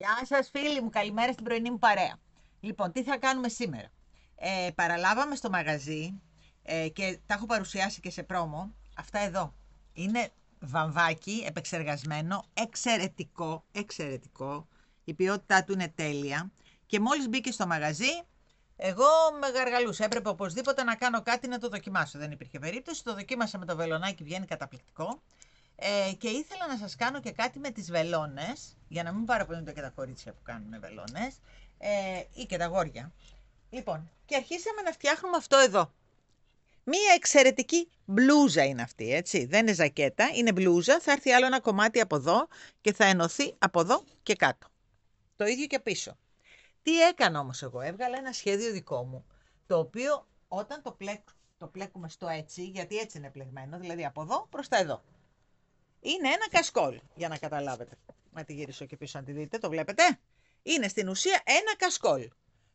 Γεια σας φίλοι μου, καλημέρα στην πρωινή μου παρέα. Λοιπόν, τι θα κάνουμε σήμερα. Παραλάβαμε στο μαγαζί και τα έχω παρουσιάσει και σε πρόμο. Αυτά εδώ είναι βαμβάκι επεξεργασμένο, εξαιρετικό, εξαιρετικό. Η ποιότητά του είναι τέλεια. Και μόλις μπήκε στο μαγαζί, εγώ με γαργαλούσα. Έπρεπε οπωσδήποτε να κάνω κάτι να το δοκιμάσω. Δεν υπήρχε περίπτωση. Το δοκίμασα με το βελονάκι, βγαίνει καταπληκτικό. Και ήθελα να σας κάνω και κάτι με τις βελόνες, για να μην παραπονιούνται και τα κορίτσια που κάνουν βελόνες, ή και τα γόρια. Λοιπόν, και αρχίσαμε να φτιάχνουμε αυτό εδώ. Μία εξαιρετική μπλούζα είναι αυτή, έτσι. Δεν είναι ζακέτα, είναι μπλούζα. Θα έρθει άλλο ένα κομμάτι από εδώ και θα ενωθεί από εδώ και κάτω. Το ίδιο και πίσω. Τι έκανα όμως εγώ, έβγαλα ένα σχέδιο δικό μου, το οποίο όταν το πλέκουμε στο έτσι, γιατί έτσι είναι πλεγμένο, δηλαδή από εδώ προς τα εδώ. Είναι ένα κασκόλ, για να καταλάβετε. Να τη γυρίσω και πίσω να τη δείτε, το βλέπετε. Είναι στην ουσία ένα κασκόλ,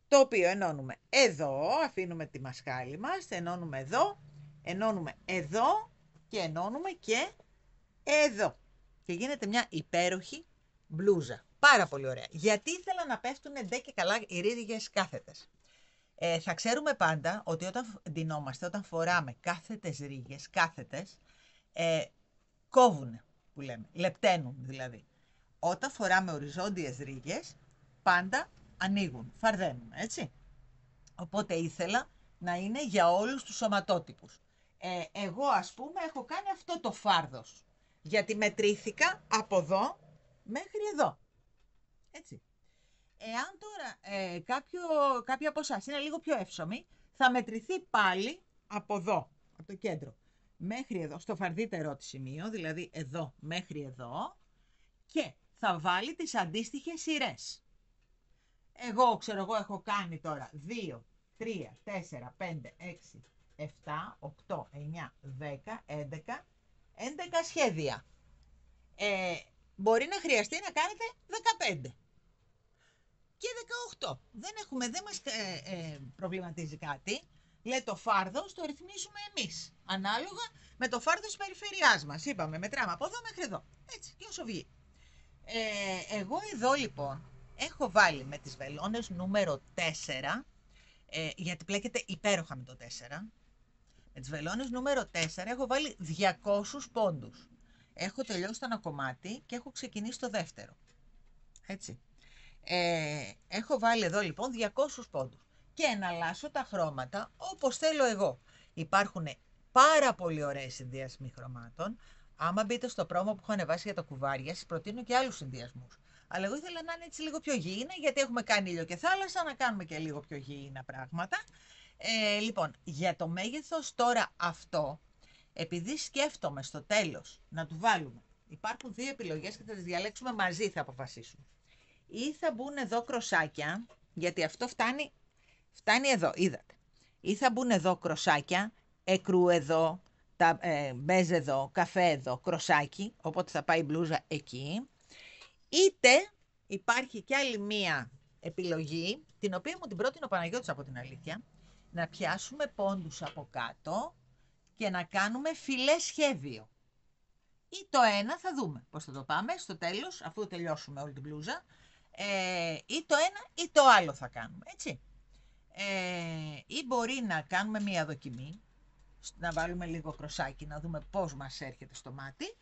το οποίο ενώνουμε εδώ, αφήνουμε τη μασχάλη μας, ενώνουμε εδώ και ενώνουμε και εδώ. Και γίνεται μια υπέροχη μπλούζα. Πάρα πολύ ωραία. Γιατί ήθελα να πέφτουν ντε και καλά οι ρίγες κάθετες. Θα ξέρουμε πάντα ότι όταν ντυνόμαστε, όταν φοράμε κάθετες ρίγες, κόβουνε, που λέμε, λεπταίνουν δηλαδή. Όταν φοράμε οριζόντιες ρίγες, πάντα ανοίγουν, φαρδένουν, έτσι. Οπότε ήθελα να είναι για όλους τους σωματότυπους. Εγώ ας πούμε έχω κάνει αυτό το φάρδος, γιατί μετρήθηκα από εδώ μέχρι εδώ, έτσι. Εάν τώρα κάποια από εσάς είναι λίγο πιο εύσωμη, θα μετρηθεί πάλι από εδώ, από το κέντρο, μέχρι εδώ, στο φαρδύτερό της σημείο, δηλαδή εδώ μέχρι εδώ, και θα βάλει τις αντίστοιχες σειρές. Εγώ έχω κάνει τώρα 2, 3, 4, 5, 6, 7, 8, 9, 10, 11, 11 σχέδια. Μπορεί να χρειαστεί να κάνετε 15 και 18. Δεν μας προβληματίζει κάτι. Λέει το φάρδος το ρυθμίζουμε εμείς, ανάλογα με το φάρδος της περιφερειάς μας. Είπαμε, μετράμε από εδώ μέχρι εδώ. Έτσι, και όσο βγει. Εγώ εδώ λοιπόν έχω βάλει με τις βελόνες νούμερο 4, γιατί πλέκεται υπέροχα με το 4. Με τις βελόνες νούμερο 4 έχω βάλει 200 πόντους. Έχω τελειώσει το ένα κομμάτι και έχω ξεκινήσει το δεύτερο. Έτσι. Έχω βάλει εδώ λοιπόν 200 πόντους και εναλλάσσω τα χρώματα όπως θέλω εγώ. Υπάρχουν πάρα πολύ ωραίοι συνδυασμοί χρωμάτων. Άμα μπείτε στο πρόμο που έχω ανεβάσει για τα κουβάρια, σας προτείνω και άλλους συνδυασμούς. Αλλά εγώ ήθελα να είναι έτσι λίγο πιο γήινα, γιατί έχουμε κάνει ήλιο και θάλασσα, να κάνουμε και λίγο πιο γήινα πράγματα. Λοιπόν, για το μέγεθος τώρα αυτό, επειδή σκέφτομαι στο τέλος να του βάλουμε, υπάρχουν δύο επιλογές και θα τις διαλέξουμε μαζί, θα αποφασίσουμε. Ή θα μπουν εδώ κροσάκια, γιατί αυτό φτάνει εδώ, είδατε. Ή θα μπουν εδώ κροσάκια, εκρού εδώ, μπέζ εδώ, καφέ εδώ, κροσάκι, οπότε θα πάει η μπλούζα εκεί. Είτε υπάρχει κι άλλη μία επιλογή, την οποία μου την πρότεινε ο Παναγιώτης από την αλήθεια, να πιάσουμε πόντους από κάτω και να κάνουμε φιλέ σχέδιο. Ή το ένα, θα δούμε πώς θα το πάμε στο τέλος, αφού τελειώσουμε όλη την μπλούζα, ή το ένα ή το άλλο θα κάνουμε, έτσι. Ή μπορεί να κάνουμε μία δοκιμή, να βάλουμε λίγο κροσάκι, να δούμε πώς μας έρχεται στο μάτι,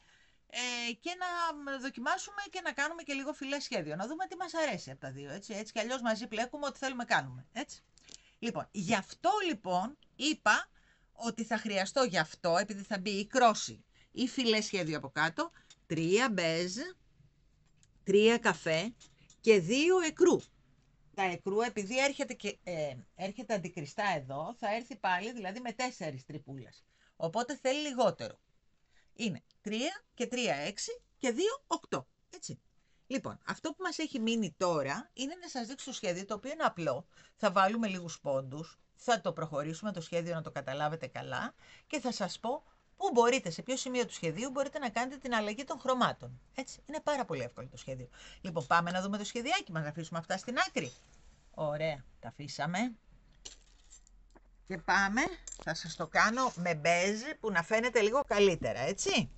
και να δοκιμάσουμε και να κάνουμε και λίγο φιλέ σχέδιο, να δούμε τι μας αρέσει από τα δύο, έτσι, έτσι κι αλλιώς μαζί πλέκουμε ό,τι θέλουμε κάνουμε, έτσι. Λοιπόν, γι' αυτό λοιπόν είπα ότι θα χρειαστώ γι' αυτό, επειδή θα μπει η κρώση ή φιλέ σχέδιο από κάτω, 3 μπέζ, 3 καφέ και 2 εκρού. Τα εκρού, επειδή έρχεται αντικριστά εδώ, θα έρθει πάλι δηλαδή με 4 τρυπούλες. Οπότε θέλει λιγότερο. Είναι 3 και 3, 6 και 2, 8. Έτσι. Λοιπόν, αυτό που μας έχει μείνει τώρα είναι να σας δείξω το σχέδιο, το οποίο είναι απλό. Θα βάλουμε λίγους πόντους, θα το προχωρήσουμε το σχέδιο να το καταλάβετε καλά και θα σας πω πού μπορείτε, σε ποιο σημείο του σχεδίου μπορείτε να κάνετε την αλλαγή των χρωμάτων. Έτσι, είναι πάρα πολύ εύκολο το σχέδιο. Λοιπόν, πάμε να δούμε το σχεδιάκι μας, να αφήσουμε αυτά στην άκρη. Ωραία, τα αφήσαμε. Και πάμε, θα σας το κάνω με μπέζ που να φαίνεται λίγο καλύτερα, έτσι.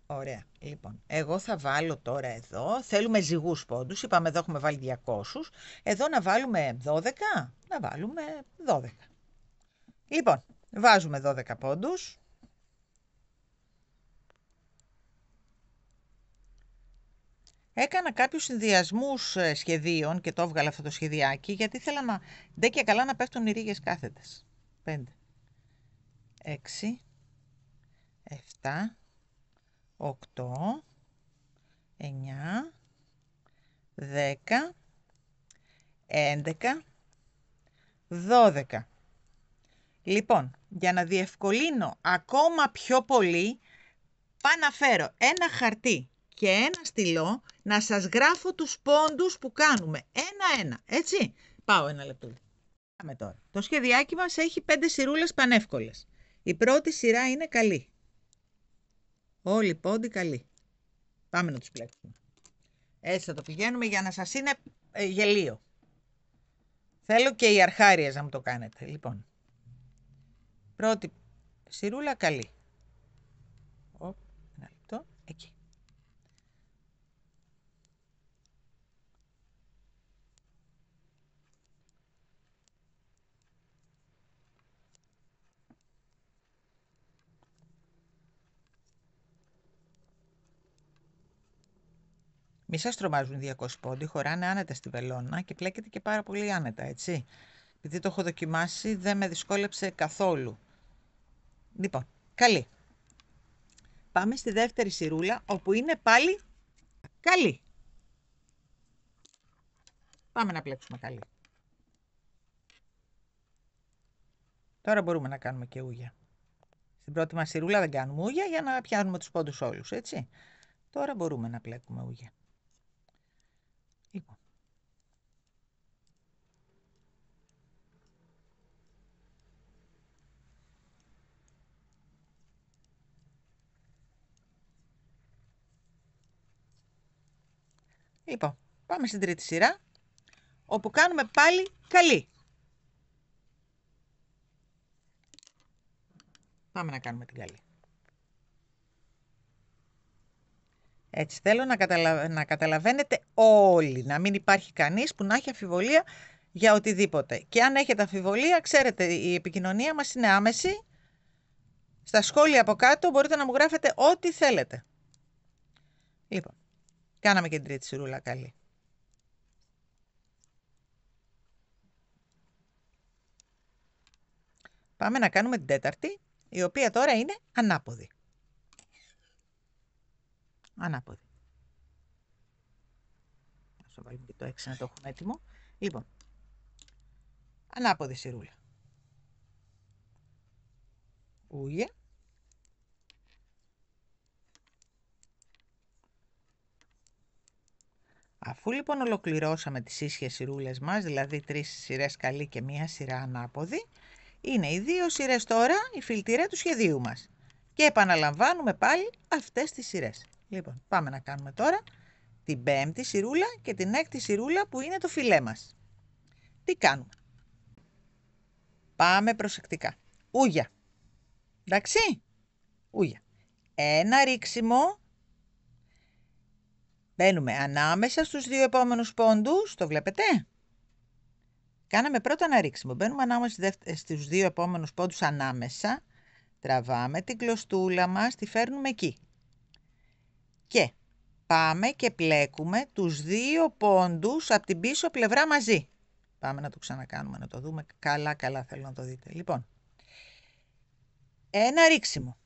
Ωραία. Λοιπόν, εγώ θα βάλω τώρα εδώ, θέλουμε ζυγούς πόντους, είπαμε εδώ έχουμε βάλει 200, εδώ να βάλουμε 12, να βάλουμε 12. Λοιπόν, βάζουμε 12 πόντους. Έκανα κάποιους συνδυασμούς σχεδίων και το έβγαλα αυτό το σχεδιάκι, γιατί ήθελα να ντε και καλά να πέφτουν οι ρίγες κάθετες. 5, 6, 7, 8, 9, 10, 11, 12. Λοιπόν, για να διευκολύνω ακόμα πιο πολύ, πάω να φέρω ένα χαρτί και ένα στυλό να σας γράφω τους πόντους που κάνουμε. Ένα-ένα, έτσι. Πάω ένα λεπτό. Πάμε τώρα. Το σχεδιάκι μας έχει 5 σειρούλες πανεύκολες. Η πρώτη σειρά είναι καλή. Όλοι οι πόντοι καλοί. Πάμε να τους πλέξουμε. Έτσι θα το πηγαίνουμε για να σας είναι γελίο. Θέλω και οι αρχάριες να μου το κάνετε. Λοιπόν, πρώτη σειρούλα καλή. Ένα λεπτό, εκεί. Μη σας τρομάζουν 200 πόντοι, χωράνε άνετα στη βελόνα και πλέκεται και πάρα πολύ άνετα, έτσι. Επειδή το έχω δοκιμάσει, δεν με δυσκόλεψε καθόλου. Λοιπόν, καλή. Πάμε στη δεύτερη σειρούλα, όπου είναι πάλι καλή. Πάμε να πλέξουμε καλή. Τώρα μπορούμε να κάνουμε και ούγια. Στην πρώτη μας σειρούλα δεν κάνουμε ούγια για να πιάνουμε τους πόντους όλους, έτσι. Τώρα μπορούμε να πλέκουμε ούγια. Λοιπόν. Λοιπόν, πάμε στην τρίτη σειρά, όπου κάνουμε πάλι καλή. Πάμε να κάνουμε την καλή. Έτσι θέλω να καταλαβαίνετε όλοι, να μην υπάρχει κανείς που να έχει αμφιβολία για οτιδήποτε. Και αν έχετε αμφιβολία, ξέρετε, η επικοινωνία μας είναι άμεση. Στα σχόλια από κάτω μπορείτε να μου γράφετε ό,τι θέλετε. Λοιπόν, κάναμε και την τρίτη σειρούλα καλή. Πάμε να κάνουμε την τέταρτη, η οποία τώρα είναι ανάποδη. Ανάποδη. Θα βάλουμε και το 6 να το έχουμε έτοιμο. Λοιπόν, ανάποδη σειρούλα. Ούγε. Αφού λοιπόν ολοκληρώσαμε τις ίσιες σειρούλες μας, δηλαδή 3 σειρές καλή και 1 σειρά ανάποδη, είναι οι 2 σειρές τώρα η φιλτρέ του σχεδίου μας. Και επαναλαμβάνουμε πάλι αυτές τις σειρές. Λοιπόν, πάμε να κάνουμε τώρα την 5η σειρούλα και την 6η σειρούλα που είναι το φιλέ μας. Τι κάνουμε? Πάμε προσεκτικά. Ούγια. Εντάξει? Ούγια. Ένα ρίξιμο. Μπαίνουμε ανάμεσα στους 2 επόμενους πόντους. Το βλέπετε? Κάναμε πρώτα ένα ρίξιμο. Μπαίνουμε ανάμεσα στους 2 επόμενους πόντους ανάμεσα. Τραβάμε την κλωστούλα μας, τη φέρνουμε εκεί. Και πάμε και πλέκουμε τους 2 πόντους από την πίσω πλευρά μαζί. Πάμε να το ξανακάνουμε, να το δούμε καλά, θέλω να το δείτε. Λοιπόν, ένα ρίξιμο.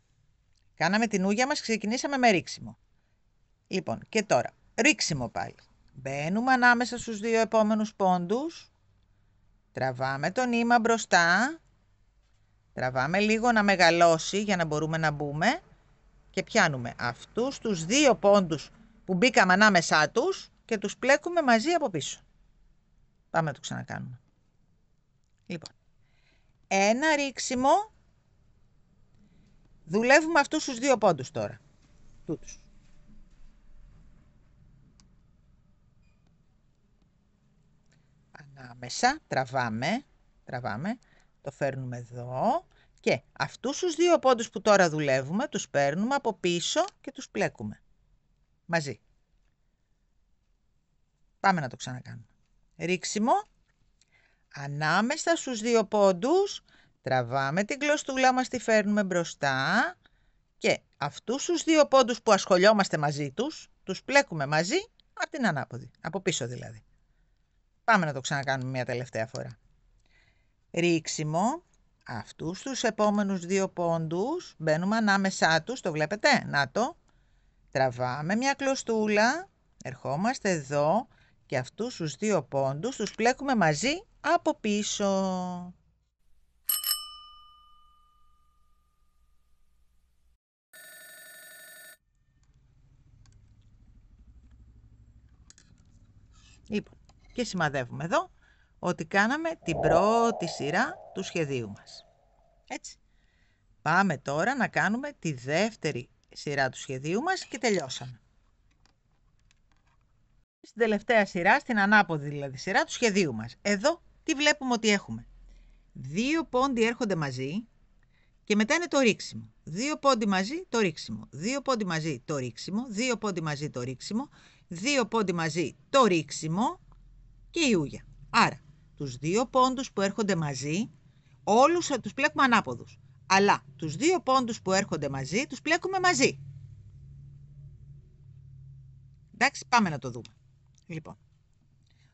Κάναμε την ούγια μας, ξεκινήσαμε με ρίξιμο. Λοιπόν, και τώρα, ρίξιμο πάλι. Μπαίνουμε ανάμεσα στους 2 επόμενους πόντους. Τραβάμε το νήμα μπροστά. Τραβάμε λίγο να μεγαλώσει για να μπορούμε να μπούμε. Και πιάνουμε αυτούς τους 2 πόντους που μπήκαμε ανάμεσά τους και τους πλέκουμε μαζί από πίσω. Πάμε να το ξανακάνουμε. Λοιπόν, ένα ρίξιμο. Δουλεύουμε αυτούς τους 2 πόντους τώρα. Τούτους. Ανάμεσα, τραβάμε, το φέρνουμε εδώ Και αυτούς τους 2 πόντους που τώρα δουλεύουμε, τους παίρνουμε από πίσω και τους πλέκουμε μαζί. Πάμε να το ξανακάνουμε. Ρίξιμο. Ανάμεσα στους 2 πόντους τραβάμε την κλωστούλα μας, τη φέρνουμε μπροστά και αυτούς τους 2 πόντους που ασχολιόμαστε μαζί τους πλέκουμε μαζί από την ανάποδη, από πίσω δηλαδή. Πάμε να το ξανακάνουμε μια τελευταία φορά. Ρίξιμο. Αυτούς τους επόμενους 2 πόντους μπαίνουμε ανάμεσά τους, το βλέπετε, να το. Τραβάμε μια κλωστούλα, ερχόμαστε εδώ και αυτούς τους 2 πόντους τους πλέκουμε μαζί από πίσω. Λοιπόν, και σημαδεύουμε εδώ ότι κάναμε την πρώτη σειρά του σχεδίου μας. Έτσι. Πάμε τώρα να κάνουμε τη δεύτερη σειρά του σχεδίου μας και τελειώσαμε. Στην τελευταία σειρά, στην ανάποδη δηλαδή σειρά του σχεδίου μας. Εδώ τι βλέπουμε ότι έχουμε. 2 πόντοι έρχονται μαζί και μετά είναι το ρίξιμο. 2 πόντοι μαζί, το ρίξιμο. 2 πόντοι μαζί, το ρίξιμο. 2 πόντοι μαζί, το ρίξιμο. 2 πόντοι μαζί, το ρίξιμο και η ούγια. Άρα, τους 2 πόντους που έρχονται μαζί, όλους τους πλέκουμε ανάποδους. Αλλά τους 2 πόντους που έρχονται μαζί, τους πλέκουμε μαζί. Εντάξει, πάμε να το δούμε. Λοιπόν,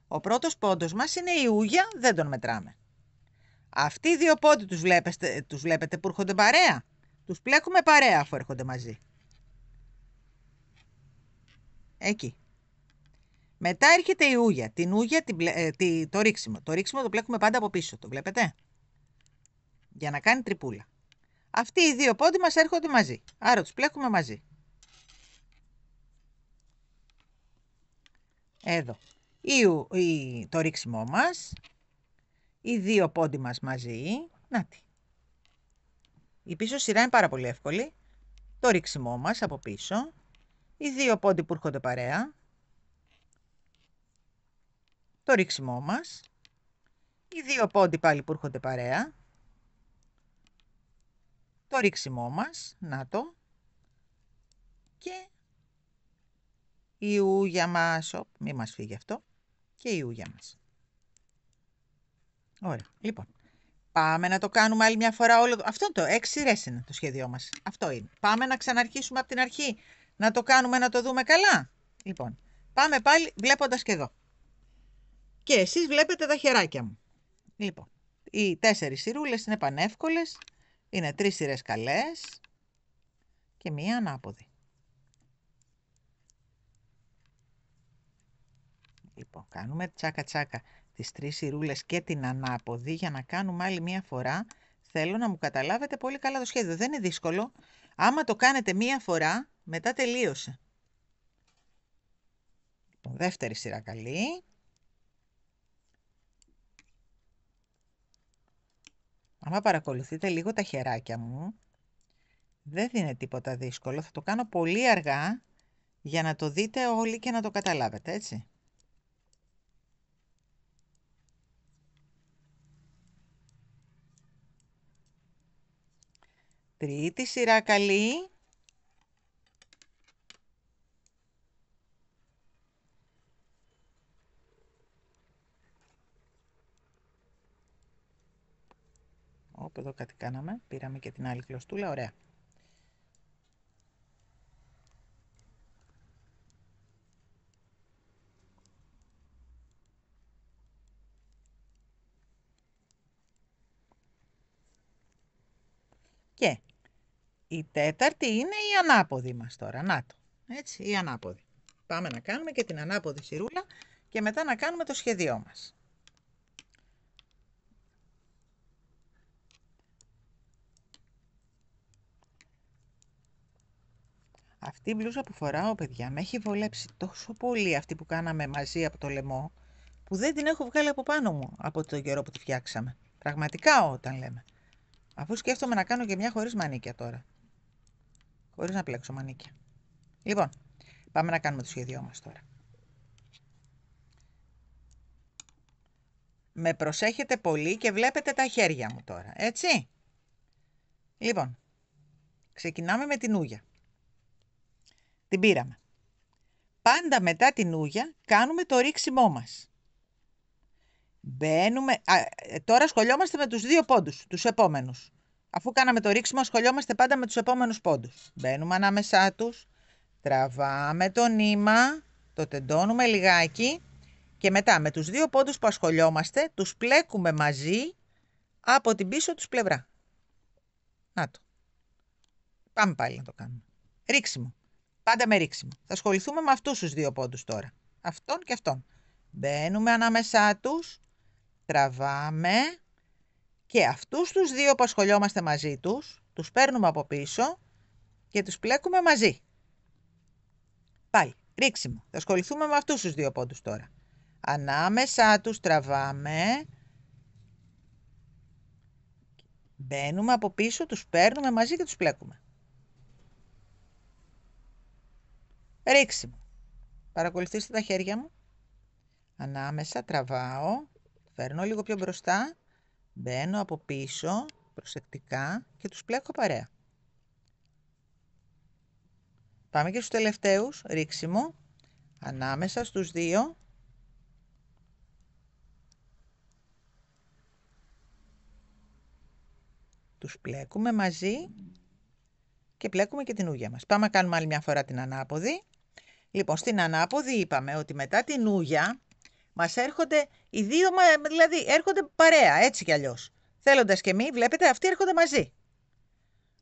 ο πρώτος πόντος μας είναι η ούγια, δεν τον μετράμε. Αυτοί οι 2 πόντοι τους βλέπετε που έρχονται παρέα. Τους πλέκουμε παρέα αφού έρχονται μαζί. Εκεί. Μετά έρχεται η ούγια. Την ούγια, το ρίξιμο. Το ρίξιμο το πλέκουμε πάντα από πίσω. Το βλέπετε. Για να κάνει τρυπούλα. Αυτοί οι 2 πόντοι μας έρχονται μαζί. Άρα τους πλέκουμε μαζί. Εδώ. Το ρίξιμό μας. Οι 2 πόντοι μας μαζί. Νάτι. Η πίσω σειρά είναι πάρα πολύ εύκολη. Το ρίξιμό μας από πίσω. Οι 2 πόντοι που έρχονται παρέα. Το ρίξιμό μας. Οι 2 πόντοι πάλι που έρχονται παρέα. Το ρίξιμό μας. Να το. Και η ούγια μας. Μη μας φύγει αυτό. Και η ούγια μας. Ωραία. Λοιπόν. Πάμε να το κάνουμε άλλη μια φορά όλο. Αυτό το 6 σειρές είναι το σχέδιό μας. Αυτό είναι. Πάμε να ξαναρχίσουμε από την αρχή. Να το κάνουμε να το δούμε καλά. Λοιπόν. Πάμε πάλι βλέποντας και εδώ. Και εσείς βλέπετε τα χεράκια μου. Λοιπόν. Οι 4 σειρούλες είναι πανεύκολες. Είναι 3 σειρές καλές. Και μία ανάποδη. Λοιπόν. Κάνουμε τσάκα τσάκα τις 3 σειρούλες και την ανάποδη για να κάνουμε άλλη μία φορά. Θέλω να μου καταλάβετε πολύ καλά το σχέδιο. Δεν είναι δύσκολο. Άμα το κάνετε μία φορά, μετά τελείωσε. Λοιπόν, δεύτερη σειρά καλή. Άμα παρακολουθείτε λίγο τα χεράκια μου, δεν είναι τίποτα δύσκολο. Θα το κάνω πολύ αργά για να το δείτε όλοι και να το καταλάβετε, έτσι. Τρίτη σειρά καλή. Όπου εδώ κάτι κάναμε. Πήραμε και την άλλη κλωστούλα. Ωραία. Και η τέταρτη είναι η ανάποδη μας τώρα. Να το. Έτσι, η ανάποδη. Πάμε να κάνουμε και την ανάποδη σειρούλα και μετά να κάνουμε το σχέδιό μας. Αυτή η μπλούζα που φοράω, παιδιά, με έχει βολέψει τόσο πολύ αυτή που κάναμε μαζί από το λαιμό, που δεν την έχω βγάλει από πάνω μου από τον καιρό που τη φτιάξαμε. Πραγματικά όταν λέμε. Αφού σκέφτομαι να κάνω και μια χωρίς μανίκια τώρα. Χωρίς να πλέξω μανίκια. Λοιπόν, πάμε να κάνουμε το σχέδιό μας τώρα. Με προσέχετε πολύ και βλέπετε τα χέρια μου τώρα, έτσι. Λοιπόν, ξεκινάμε με την ούγια. Την πήραμε. Πάντα μετά την ούγια κάνουμε το ρίξιμό μας. Μπαίνουμε... τώρα ασχολιόμαστε με τους 2 πόντους, τους επόμενους. Αφού κάναμε το ρίξιμο, ασχολιόμαστε πάντα με τους επόμενους πόντους. Μπαίνουμε ανάμεσά τους, τραβάμε το νήμα, το τεντώνουμε λιγάκι και μετά με τους 2 πόντους που ασχολιόμαστε, τους πλέκουμε μαζί από την πίσω τους πλευρά. Να το. Πάμε πάλι να το κάνουμε. Ρίξιμο. Πάντα με ρίξιμο. Θα ασχοληθούμε με αυτούς τους 2 πόντους τώρα. Αυτόν και αυτόν. Μπαίνουμε ανάμεσά τους, τραβάμε και αυτούς τους 2 που ασχολιόμαστε μαζί τους, τους παίρνουμε από πίσω και τους πλέκουμε μαζί. Πάλι, ρίξιμο. Θα ασχοληθούμε με αυτούς τους 2 πόντους τώρα. Ανάμεσά τους τραβάμε, μπαίνουμε από πίσω, τους παίρνουμε μαζί και τους πλέκουμε. Ρίξιμο. Παρακολουθήστε τα χέρια μου. Ανάμεσα τραβάω, φέρνω λίγο πιο μπροστά, μπαίνω από πίσω, προσεκτικά και τους πλέκω παρέα. Πάμε και στους τελευταίους, ρίξιμο, ανάμεσα στους 2. Τους πλέκουμε μαζί και πλέκουμε και την ούγια μας. Πάμε να κάνουμε άλλη μια φορά την ανάποδη. Λοιπόν, στην ανάποδη είπαμε ότι μετά την ούγια μας έρχονται οι 2, δηλαδή έρχονται παρέα, έτσι κι αλλιώς. Θέλοντας και μη, βλέπετε, αυτοί έρχονται μαζί.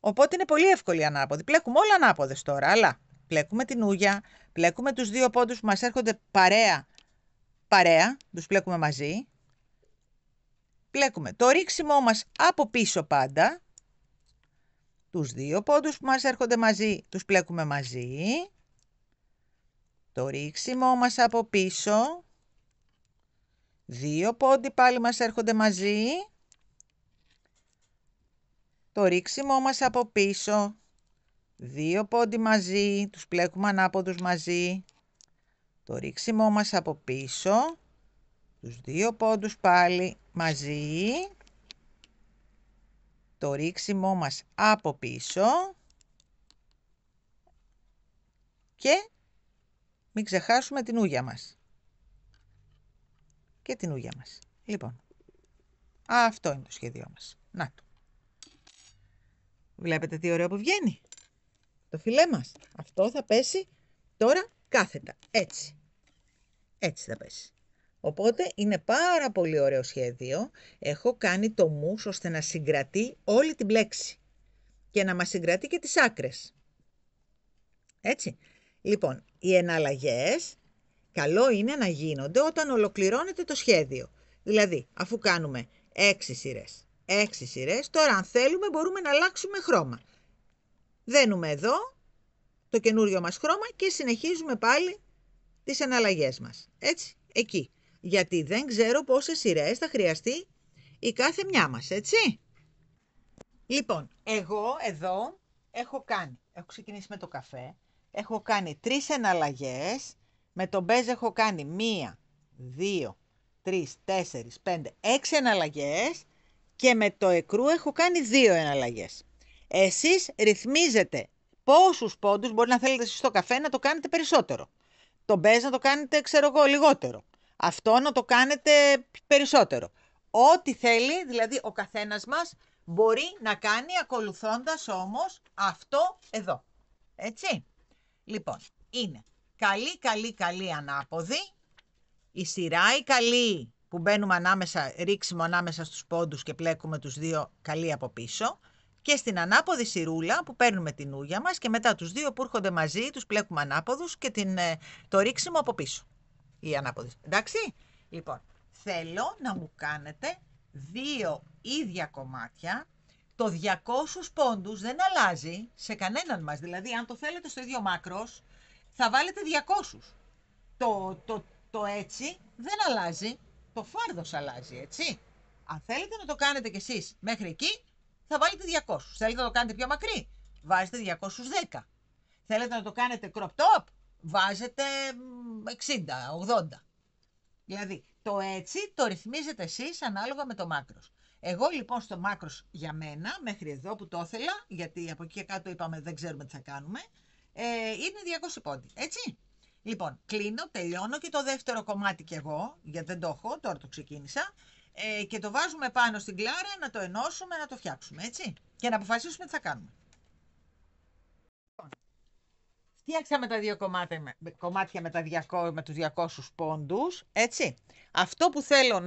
Οπότε είναι πολύ εύκολη η ανάποδη. Πλέκουμε όλα ανάποδες τώρα, αλλά πλέκουμε την ούγια, πλέκουμε τους 2 πόντους που μας έρχονται παρέα, τους πλέκουμε μαζί. Πλέκουμε το ρίξιμό μας από πίσω πάντα. Τους 2 πόντους που μας έρχονται μαζί, τους πλέκουμε μαζί. Το ρίξιμό μας από πίσω. 2 πόντοι πάλι μας έρχονται μαζί. Το ρίξιμό μας από πίσω. 2 πόντοι μαζί, τους πλέκουμε ανάποδους μαζί. Το ρίξιμό μας από πίσω. Τους 2 πόντους πάλι μαζί. Το ρίξιμό μας από πίσω. Και μην ξεχάσουμε την ούγια μας. Και την ούγια μας. Λοιπόν, αυτό είναι το σχέδιό μας. Να το. Βλέπετε τι ωραίο που βγαίνει. Το φιλέ μας. Αυτό θα πέσει τώρα κάθετα. Έτσι. Έτσι θα πέσει. Οπότε είναι πάρα πολύ ωραίο σχέδιο. Έχω κάνει το μους ώστε να συγκρατεί όλη την πλέξη. Και να μας συγκρατεί και τις άκρες. Έτσι. Λοιπόν, οι εναλλαγές καλό είναι να γίνονται όταν ολοκληρώνεται το σχέδιο. Δηλαδή, αφού κάνουμε 6 σειρές, 6 σειρές, τώρα αν θέλουμε μπορούμε να αλλάξουμε χρώμα. Δένουμε εδώ το καινούριο μας χρώμα και συνεχίζουμε πάλι τις εναλλαγές μας. Έτσι, εκεί. Γιατί δεν ξέρω πόσες σειρές θα χρειαστεί η κάθε μια μας, έτσι. Λοιπόν, εγώ εδώ έχω ξεκινήσει με το καφέ, έχω κάνει 3 εναλλαγές, με το μπέζ έχω κάνει 1, 2, 3, 4, 5, 6 εναλλαγές και με το εκρού έχω κάνει 2 εναλλαγές. Εσείς ρυθμίζετε πόσους πόντους, μπορεί να θέλετε εσείς στο καφέ να το κάνετε περισσότερο. Το μπέζ να το κάνετε, ξέρω εγώ, λιγότερο. Αυτό να το κάνετε περισσότερο. Ό,τι θέλει, δηλαδή ο καθένας μας μπορεί να κάνει ακολουθώντας όμως αυτό εδώ. Έτσι. Λοιπόν, είναι καλή ανάποδη. Η σειρά η καλή που μπαίνουμε ρίξιμο ανάμεσα στους πόντους και πλέκουμε τους 2 καλή από πίσω. Και στην ανάποδη σειρούλα που παίρνουμε την ούγια μας και μετά τους 2 που έρχονται μαζί τους πλέκουμε ανάποδους και το ρίξιμο από πίσω. Η ανάποδη. Εντάξει. Λοιπόν, θέλω να μου κάνετε 2 ίδια κομμάτια. Το 200 πόντους δεν αλλάζει σε κανέναν μας. Δηλαδή, αν το θέλετε στο ίδιο μάκρος, θα βάλετε 200. Το έτσι δεν αλλάζει. Το φάρδος αλλάζει, έτσι. Αν θέλετε να το κάνετε κι εσείς μέχρι εκεί, θα βάλετε 200. Θέλετε να το κάνετε πιο μακρύ, βάζετε 210. Θέλετε να το κάνετε crop top, βάζετε 60, 80. Δηλαδή, το έτσι το ρυθμίζετε εσείς ανάλογα με το μάκρος. Εγώ λοιπόν στο μάκρος για μένα, μέχρι εδώ που το ήθελα, γιατί από εκεί κάτω είπαμε δεν ξέρουμε τι θα κάνουμε, είναι 200 πόντι, έτσι. Λοιπόν, κλείνω, τελειώνω και το δεύτερο κομμάτι κι εγώ, γιατί δεν το έχω, τώρα το ξεκίνησα, και το βάζουμε πάνω στην κλάρα να το ενώσουμε, να το φτιάξουμε, έτσι. Και να αποφασίσουμε τι θα κάνουμε. Φτιάξαμε τα δύο κομμάτια με τους 200 πόντους, έτσι. Αυτό που θέλω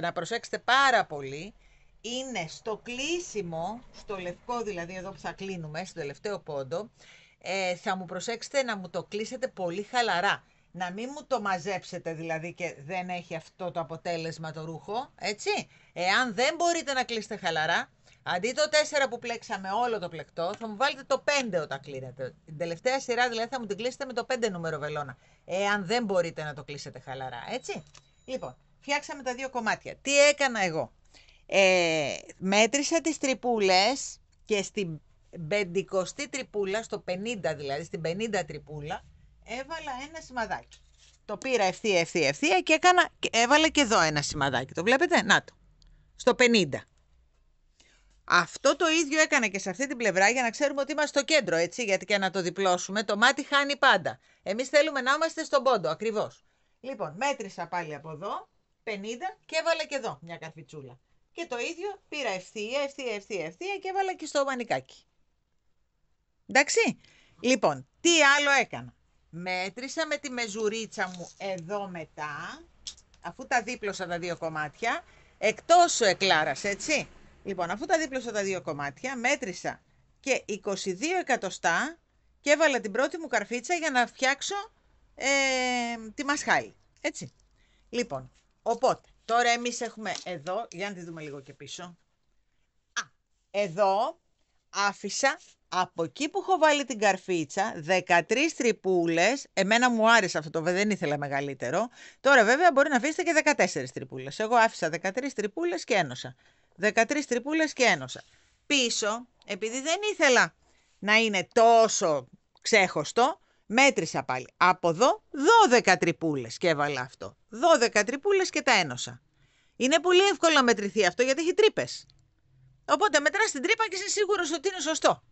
να προσέξετε πάρα πολύ είναι στο κλείσιμο, στο λευκό δηλαδή εδώ που θα κλείνουμε, στο τελευταίο πόντο, θα μου προσέξετε να μου το κλείσετε πολύ χαλαρά. Να μην μου το μαζέψετε δηλαδή και δεν έχει αυτό το αποτέλεσμα το ρούχο, έτσι. Εάν δεν μπορείτε να κλείσετε χαλαρά, αντί το 4 που πλέξαμε όλο το πλεκτό, θα μου βάλετε το 5 όταν κλείνετε. Την τελευταία σειρά δηλαδή θα μου την κλείσετε με το 5 νούμερο βελόνα. Εάν δεν μπορείτε να το κλείσετε χαλαρά, έτσι. Λοιπόν, φτιάξαμε τα δύο κομμάτια. Τι έκανα εγώ. Μέτρησα τις τρυπούλες και στην 50η τρυπούλα, στο 50 δηλαδή, στην 50 τρυπούλα, έβαλα ένα σημαδάκι. Το πήρα ευθεία και έβαλα και εδώ ένα σημαδάκι. Το βλέπετε, να το, στο 50. Αυτό το ίδιο έκανα και σε αυτή την πλευρά για να ξέρουμε ότι είμαστε στο κέντρο, έτσι, γιατί και να το διπλώσουμε, το μάτι χάνει πάντα. Εμείς θέλουμε να είμαστε στον πόντο, ακριβώς. Λοιπόν, μέτρησα πάλι από εδώ, 50 και έβαλα και εδώ μια καρφιτσούλα. Και το ίδιο πήρα ευθεία και έβαλα και στο μανικάκι. Εντάξει. Λοιπόν, τι άλλο έκανα. Μέτρησα με τη μεζουρίτσα μου εδώ μετά, αφού τα δίπλωσα τα δύο κομμάτια, εκτός εκλάρας, έτσι. Λοιπόν, αφού τα δίπλωσα τα δύο κομμάτια, μέτρησα και 22 εκατοστά και έβαλα την πρώτη μου καρφίτσα για να φτιάξω τη μασχάλη, έτσι. Λοιπόν, οπότε, τώρα εμείς έχουμε εδώ, για να τη δούμε λίγο και πίσω. Εδώ άφησα από εκεί που έχω βάλει την καρφίτσα 13 τρυπούλες. Εμένα μου άρεσε αυτό, δεν ήθελα μεγαλύτερο. Τώρα βέβαια μπορεί να αφήσετε και 14 τρυπούλες. Εγώ άφησα 13 τρυπούλες και ένωσα. 13 τρυπούλες και ένωσα. Πίσω, επειδή δεν ήθελα να είναι τόσο ξέχωστο, μέτρησα πάλι. Από εδώ 12 τρυπούλες και έβαλα αυτό. 12 τρυπούλες και τα ένωσα. Είναι πολύ εύκολο να μετρηθεί αυτό γιατί έχει τρύπες. Οπότε μετράς την τρύπα και είσαι σίγουρος ότι είναι σωστό.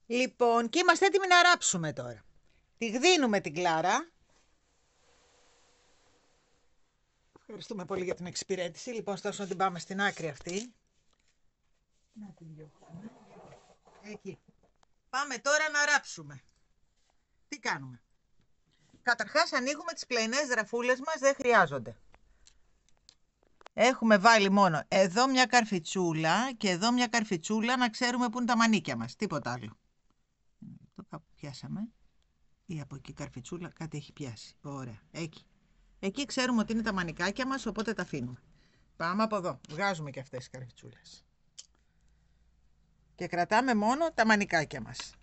Λοιπόν, και είμαστε έτοιμοι να ράψουμε τώρα. Τη γδίνουμε την κλάρα. Ευχαριστούμε πολύ για την εξυπηρέτηση. Λοιπόν, στάσω να την πάμε στην άκρη αυτή. Να την διώξουμε. Εκεί. Πάμε τώρα να ράψουμε. Τι κάνουμε. Καταρχάς ανοίγουμε τις πλεινές γραφούλες μας, δεν χρειάζονται. Έχουμε βάλει μόνο εδώ μια καρφιτσούλα και εδώ μια καρφιτσούλα να ξέρουμε πού είναι τα μανίκια μας. Τίποτα άλλο. Το κάπου πιάσαμε. Ή από εκεί καρφιτσούλα κάτι έχει πιάσει. Ωραία. Εκεί. Εκεί ξέρουμε ότι είναι τα μανικάκια μας, οπότε τα αφήνουμε. Πάμε από εδώ. Βγάζουμε και αυτές τις καρφιτσούλες. Και κρατάμε μόνο τα μανικάκια μας.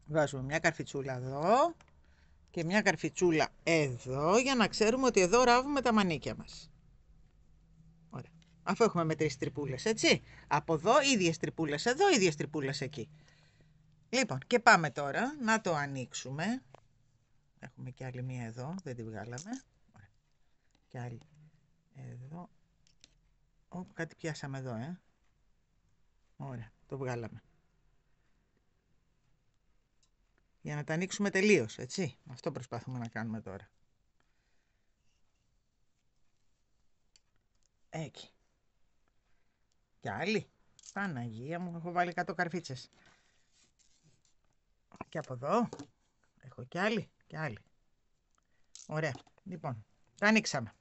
Βάζουμε μια καρφιτσούλα εδώ και μια καρφιτσούλα εδώ για να ξέρουμε ότι εδώ ράβουμε τα μανίκια μας. Ωραία. Αφού έχουμε μετρήσει τρυπούλες, έτσι. Από εδώ ίδιες τρυπούλες εδώ, ίδιες τρυπούλες εκεί. Λοιπόν, και πάμε τώρα να το ανοίξουμε. Έχουμε και άλλη μία εδώ, δεν τη βγάλαμε. Ωραία. Και άλλη εδώ. Κάτι πιάσαμε εδώ, Ωραία, το βγάλαμε. Για να τα ανοίξουμε τελείως, έτσι. Αυτό προσπαθούμε να κάνουμε τώρα. Εκεί. Και άλλη. Παναγία μου, έχω βάλει 100 καρφίτσες. Και από εδώ. Έχω και άλλη. Και άλλη. Ωραία. Λοιπόν, τα ανοίξαμε.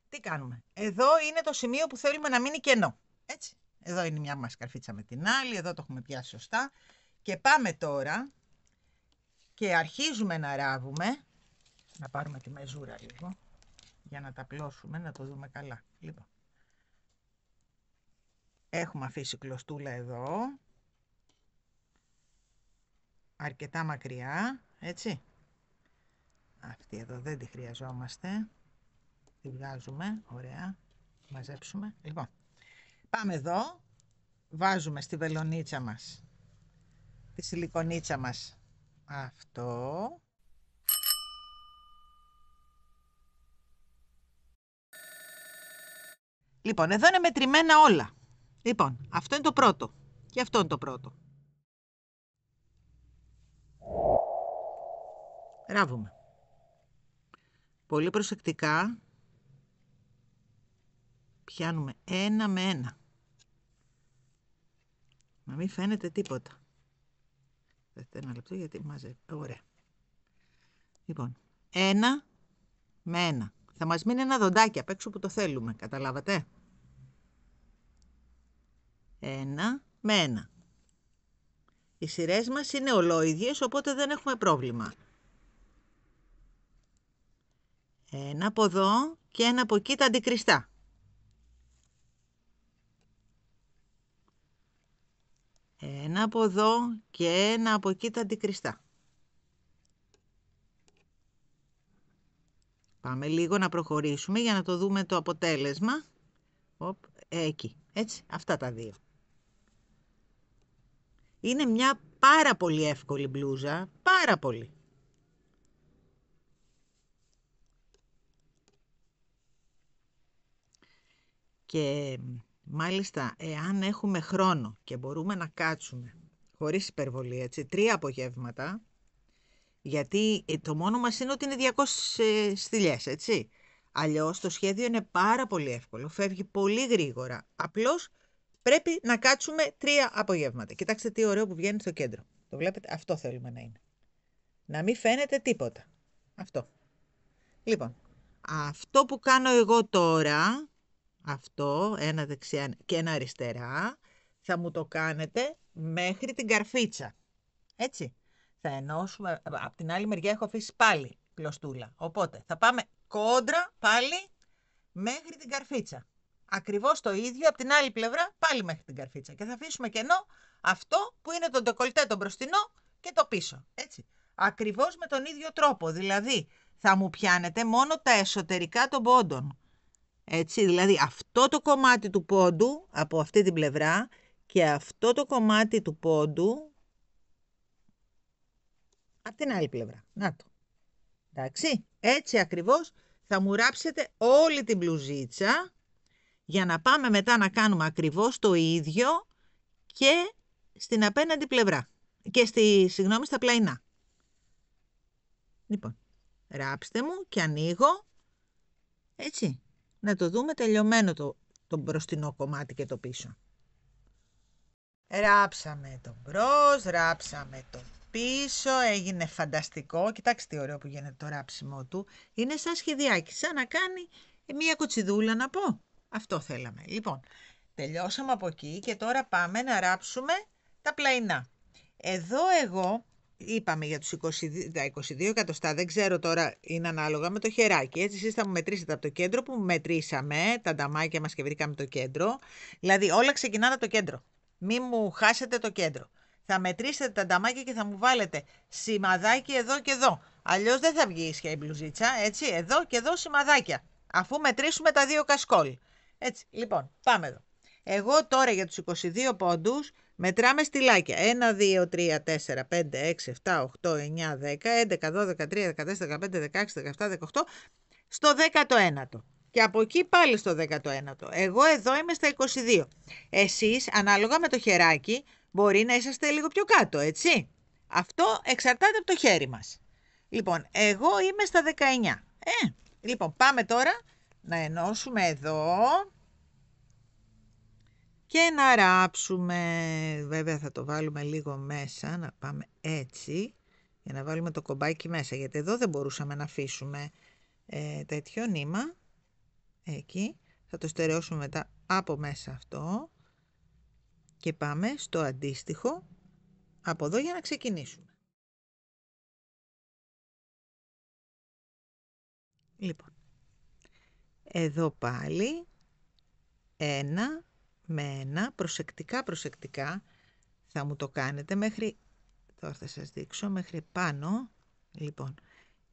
Τι κάνουμε. Εδώ είναι το σημείο που θέλουμε να μείνει κενό. Έτσι. Εδώ είναι μια μας καρφίτσα με την άλλη. Εδώ το έχουμε πιάσει σωστά. Και πάμε τώρα και αρχίζουμε να ράβουμε. Να πάρουμε τη μεζούρα λίγο. Για να τα πλώσουμε, να το δούμε καλά. Λοιπόν. Έχουμε αφήσει κλωστούλα εδώ. Αρκετά μακριά. Έτσι. Αυτή εδώ δεν τη χρειαζόμαστε. Τη βγάζουμε. Ωραία. Μαζέψουμε. Λοιπόν. Πάμε εδώ. Βάζουμε στη βελονίτσα μας. Τη σιλικονίτσα μας. Αυτό. Λοιπόν, εδώ είναι μετρημένα όλα. Λοιπόν, αυτό είναι το πρώτο. Και αυτό είναι το πρώτο. Ράβουμε. Πολύ προσεκτικά. Πιάνουμε 1 με 1. Να μην φαίνεται τίποτα. Δείτε 1 λεπτό γιατί μαζεύει. Ωραία. Λοιπόν, 1 με 1. Θα μας μείνει ένα δοντάκι απ' έξω που το θέλουμε. Καταλάβατε. 1 με 1. Οι σειρές μας είναι ολόιδιες, οπότε δεν έχουμε πρόβλημα. 1 από εδώ και 1 από εκεί τα αντικριστά. Ένα από εδώ και 1 από εκεί τα αντικριστά. Πάμε λίγο να προχωρήσουμε για να το δούμε το αποτέλεσμα. Εκεί, έτσι, αυτά τα δύο. Είναι μια πάρα πολύ εύκολη μπλούζα, πάρα πολύ. Και μάλιστα, εάν έχουμε χρόνο και μπορούμε να κάτσουμε, χωρίς υπερβολή, έτσι, 3 απογεύματα, γιατί το μόνο μας είναι ότι είναι 200 στυλιές, έτσι. Αλλιώς το σχέδιο είναι πάρα πολύ εύκολο, φεύγει πολύ γρήγορα. Απλώς πρέπει να κάτσουμε 3 απογεύματα. Κοιτάξτε τι ωραίο που βγαίνει στο κέντρο. Το βλέπετε, αυτό θέλουμε να είναι. Να μην φαίνεται τίποτα. Αυτό. Λοιπόν, αυτό που κάνω εγώ τώρα, αυτό, ένα δεξιά και ένα αριστερά, θα μου το κάνετε μέχρι την καρφίτσα. Έτσι. Θα ενώσουμε, από την άλλη μεριά έχω αφήσει πάλι κλωστούλα. Οπότε θα πάμε κόντρα πάλι μέχρι την καρφίτσα. Ακριβώς το ίδιο από την άλλη πλευρά πάλι μέχρι την καρφίτσα. Και θα αφήσουμε κενό αυτό που είναι το ντεκολτέ, το μπροστινό και το πίσω. Έτσι. Ακριβώς με τον ίδιο τρόπο. Δηλαδή θα μου πιάνετε μόνο τα εσωτερικά των πόντων. Έτσι, δηλαδή αυτό το κομμάτι του πόντου από αυτή την πλευρά και αυτό το κομμάτι του πόντου από την άλλη πλευρά. Να το. Εντάξει, έτσι ακριβώς θα μου ράψετε όλη την μπλουζίτσα για να πάμε μετά να κάνουμε ακριβώς το ίδιο και στην απέναντι πλευρά. Και συγγνώμη, στα πλαϊνά. Λοιπόν, ράψτε μου και ανοίγω. Έτσι, να το δούμε τελειωμένο το μπροστινό κομμάτι και το πίσω. Ράψαμε το μπρος, ράψαμε το πίσω, έγινε φανταστικό. Κοιτάξτε τι ωραίο που γίνεται το ράψιμο του. Είναι σαν σχεδιάκι, σαν να κάνει μία κοτσιδούλα να πω. Αυτό θέλαμε. Λοιπόν, τελειώσαμε από εκεί και τώρα πάμε να ράψουμε τα πλαϊνά. Εδώ εγώ είπαμε για τους 22 εκατοστά, δεν ξέρω τώρα, είναι ανάλογα με το χεράκι. Έτσι εσείς θα μου μετρήσετε από το κέντρο που μετρήσαμε, τα νταμάκια μας και βρήκαμε το κέντρο. Δηλαδή όλα ξεκινάνε από το κέντρο. Μην μου χάσετε το κέντρο. Θα μετρήσετε τα νταμάκια και θα μου βάλετε σημαδάκι εδώ και εδώ. Αλλιώς δεν θα βγει ίσια η μπλουζίτσα, έτσι, εδώ και εδώ σημαδάκια. Αφού μετρήσουμε τα 2 κασκόλ. Έτσι, λοιπόν, πάμε εδώ. Εγώ τώρα για τους 22 πόντους μετράμε στυλάκια. 1, 2, 3, 4, 5, 6, 7, 8, 9, 10, 11, 12, 13, 14, 15, 16, 17, 18, στο 19ο. Και από εκεί πάλι στο 19ο. Εγώ εδώ είμαι στα 22. Εσείς, ανάλογα με το χεράκι, μπορεί να είσαστε λίγο πιο κάτω, έτσι. Αυτό εξαρτάται από το χέρι μας. Λοιπόν, εγώ είμαι στα 19. Λοιπόν, πάμε τώρα να ενώσουμε εδώ και να ράψουμε. Βέβαια θα το βάλουμε λίγο μέσα, να πάμε έτσι, για να βάλουμε το κομπάκι μέσα, γιατί εδώ δεν μπορούσαμε να αφήσουμε τέτοιο νήμα. Εκεί θα το στερεώσουμε μετά από μέσα αυτό και πάμε στο αντίστοιχο από εδώ για να ξεκινήσουμε. Λοιπόν, εδώ πάλι 1 με 1, προσεκτικά θα μου το κάνετε μέχρι, τώρα θα σας δείξω, μέχρι πάνω. Λοιπόν,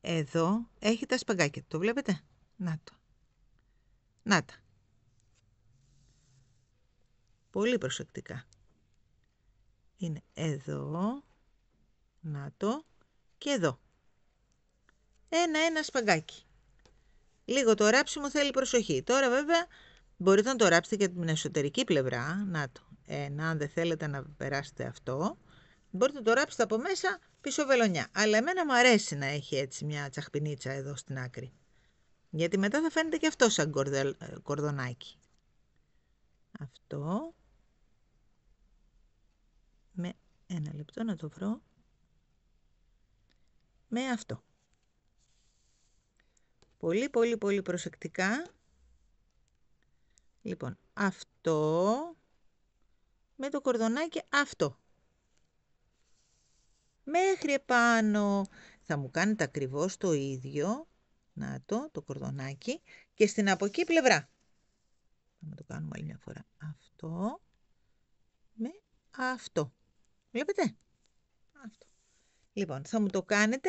εδώ έχει τα σπαγκάκια, το βλέπετε? Να το. Να τα. Πολύ προσεκτικά. Είναι εδώ, να το, και εδώ. Ένα σπαγκάκι. Λίγο το ράψιμο θέλει προσοχή. Τώρα βέβαια Μπορείτε να το ράψετε και την εσωτερική πλευρά. Να το. Αν δεν θέλετε να περάσετε αυτό, μπορείτε να το ράψετε από μέσα πίσω βελονιά. Αλλά εμένα μου αρέσει να έχει έτσι μια τσαχπινίτσα εδώ στην άκρη. Γιατί μετά θα φαίνεται και αυτό σαν κορδονάκι. Αυτό. Με ένα λεπτό να το βρω. Με αυτό. Πολύ πολύ πολύ προσεκτικά. Λοιπόν, αυτό με το κορδονάκι αυτό. Μέχρι επάνω θα μου κάνετε ακριβώς το ίδιο. Να το κορδονάκι. Και στην από εκεί πλευρά. Θα το κάνουμε άλλη μια φορά. Αυτό με αυτό. Βλέπετε. Αυτό. Λοιπόν, θα μου το κάνετε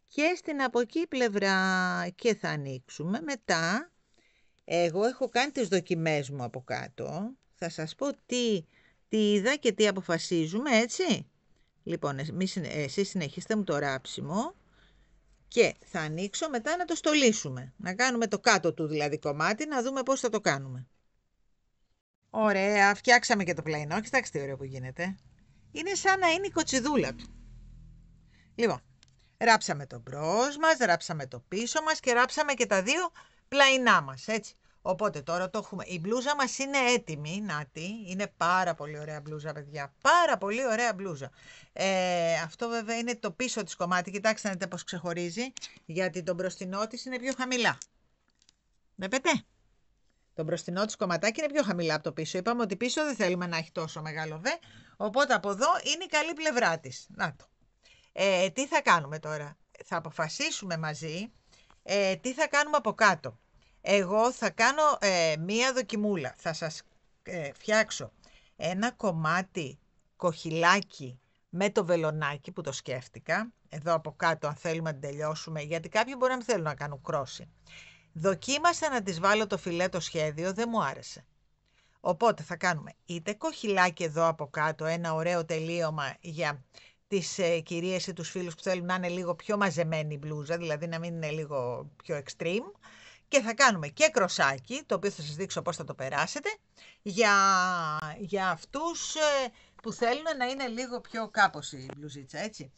και στην από εκεί πλευρά και θα ανοίξουμε. Μετά, εγώ έχω κάνει τις δοκιμές μου από κάτω. Θα σας πω τι είδα και τι αποφασίζουμε, έτσι. Λοιπόν, εσείς συνεχίστε μου το ράψιμο και θα ανοίξω μετά να το στολίσουμε. Να κάνουμε το κάτω του δηλαδή κομμάτι, να δούμε πώς θα το κάνουμε. Ωραία, φτιάξαμε και το πλαϊνό. Κοιτάξτε τι ωραίο που γίνεται. Είναι σαν να είναι η κοτσιδούλα του. Λοιπόν, ράψαμε το μπρος μας, ράψαμε το πίσω μας και ράψαμε και τα δύο πλαϊνά μας, έτσι. Οπότε τώρα το έχουμε. Η μπλούζα μας είναι έτοιμη, νάτι. Είναι πάρα πολύ ωραία μπλούζα, παιδιά. Πάρα πολύ ωραία μπλούζα. Αυτό βέβαια είναι το πίσω της κομμάτι. Κοιτάξτε να δείτε πώς ξεχωρίζει. Γιατί το μπροστινό της είναι πιο χαμηλά. Βλέπετε. Το μπροστινό της κομματάκι είναι πιο χαμηλά από το πίσω. Είπαμε ότι πίσω δεν θέλουμε να έχει τόσο μεγάλο βε. Οπότε από εδώ είναι η καλή πλευρά της. Να το. Τι θα κάνουμε τώρα. Θα αποφασίσουμε μαζί τι θα κάνουμε από κάτω. Εγώ θα κάνω μία δοκιμούλα. Θα σας φτιάξω ένα κομμάτι κοχυλάκι με το βελονάκι που το σκέφτηκα. Εδώ από κάτω αν θέλουμε να τελειώσουμε. Γιατί κάποιοι μπορεί να μην θέλουν να κάνουν κρόσι. Δοκίμασα να τις βάλω το φιλέτο σχέδιο, δεν μου άρεσε. Οπότε θα κάνουμε είτε κοχυλάκι εδώ από κάτω, ένα ωραίο τελείωμα για τις κυρίες ή τους φίλους που θέλουν να είναι λίγο πιο μαζεμένη η μπλούζα, δηλαδή να μην είναι λίγο πιο extreme. Και θα κάνουμε και κροσάκι, το οποίο θα σας δείξω πώς θα το περάσετε, για αυτούς που θέλουν να είναι λίγο πιο κάπως η μπλουζίτσα, έτσι.